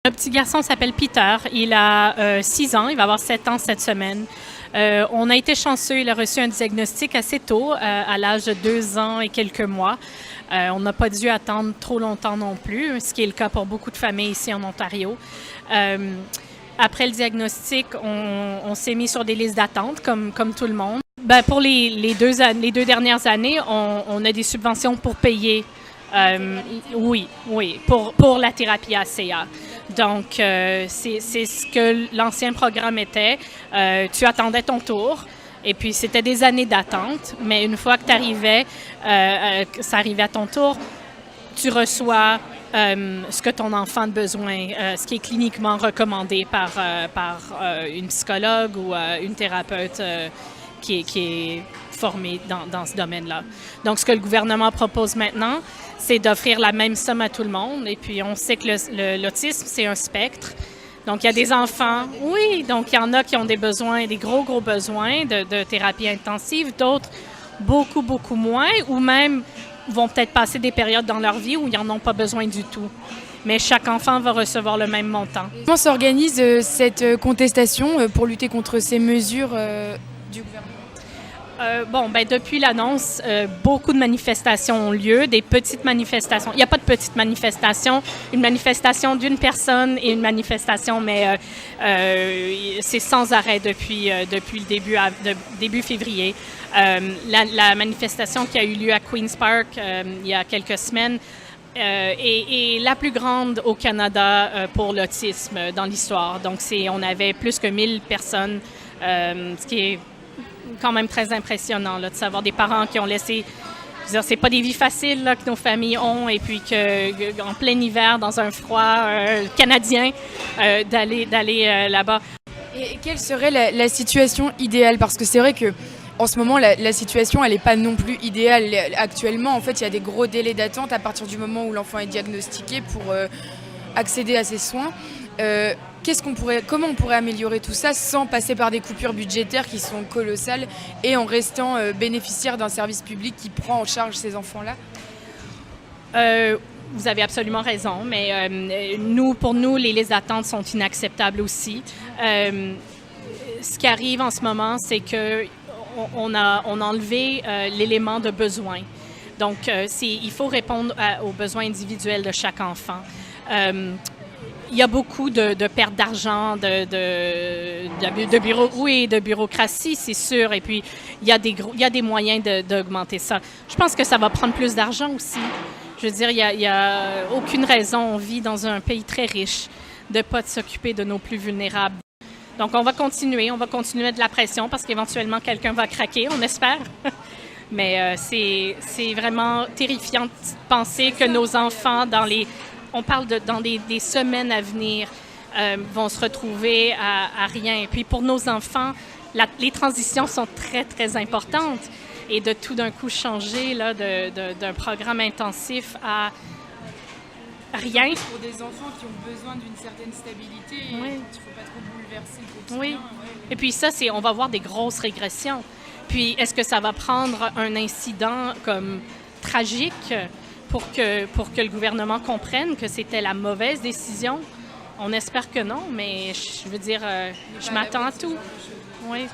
Le petit garçon s'appelle Peter. Il a 6 ans. Il va avoir 7 ans cette semaine. On a été chanceux. Il a reçu un diagnostic assez tôt, à l'âge de 2 ans et quelques mois. On n'a pas dû attendre trop longtemps non plus, ce qui est le cas pour beaucoup de familles ici en Ontario. Après le diagnostic, on s'est mis sur des listes d'attente, comme tout le monde. Ben, pour les deux dernières années, on a des subventions pour payer. Oui, pour la thérapie ACA. Donc, c'est ce que l'ancien programme était. Tu attendais ton tour. Et puis, c'était des années d'attente. Mais une fois que tu arrivais, ça arrivait à ton tour, tu reçois ce que ton enfant a besoin, ce qui est cliniquement recommandé par une psychologue ou une thérapeute qui est formée dans ce domaine-là. Donc, ce que le gouvernement propose maintenant, c'est d'offrir la même somme à tout le monde. Et puis, on sait que l'autisme, c'est un spectre. Donc, il y a des enfants, oui, donc il y en a qui ont des besoins, des gros besoins de thérapie intensive, d'autres beaucoup moins, ou même vont peut-être passer des périodes dans leur vie où ils n'en ont pas besoin du tout. Mais chaque enfant va recevoir le même montant. Comment s'organise cette contestation pour lutter contre ces mesures du gouvernement? Depuis l'annonce, beaucoup de manifestations ont lieu, des petites manifestations. Il n'y a pas de petites manifestations, une manifestation d'une personne et une manifestation, mais c'est sans arrêt depuis le début février. La manifestation qui a eu lieu à Queen's Park il y a quelques semaines est la plus grande au Canada pour l'autisme dans l'histoire. Donc, on avait plus que 1000 personnes, ce qui est quand même très impressionnant là, de savoir des parents qui ont laissé. Je veux dire, c'est pas des vies faciles là, que nos familles ont, et puis qu'en plein hiver, dans un froid canadien, d'aller là-bas. Et quelle serait la situation idéale? Parce que c'est vrai que en ce moment, la situation, elle n'est pas non plus idéale. Actuellement, en fait, il y a des gros délais d'attente à partir du moment où l'enfant est diagnostiqué pour accéder à ses soins. Comment on pourrait améliorer tout ça sans passer par des coupures budgétaires qui sont colossales et en restant bénéficiaire d'un service public qui prend en charge ces enfants-là? Vous avez absolument raison, mais pour nous, les listes d'attente sont inacceptables aussi. Ce qui arrive en ce moment, c'est qu'on a enlevé l'élément de besoin. Donc, il faut répondre aux besoins individuels de chaque enfant. Il y a beaucoup de pertes d'argent, de bureaucratie, c'est sûr. Et puis, il y a des moyens d'augmenter ça. Je pense que ça va prendre plus d'argent aussi. Je veux dire, il y a aucune raison, on vit dans un pays très riche, de ne pas s'occuper de nos plus vulnérables. Donc, on va continuer de la pression parce qu'éventuellement, quelqu'un va craquer, on espère. Mais c'est vraiment terrifiant de penser que nos enfants, on parle dans des semaines à venir, vont se retrouver à rien. Et puis pour nos enfants, les transitions sont très, très importantes. Et de tout d'un coup changer là, d'un programme intensif à rien. Pour des enfants qui ont besoin d'une certaine stabilité, oui. Il ne faut pas trop bouleverser le quotidien. Oui. Et puis ça, on va voir des grosses régressions. Puis est-ce que ça va prendre un incident comme tragique pour que le gouvernement comprenne que c'était la mauvaise décision? On espère que non, mais je veux dire, je m'attends à tout. Oui.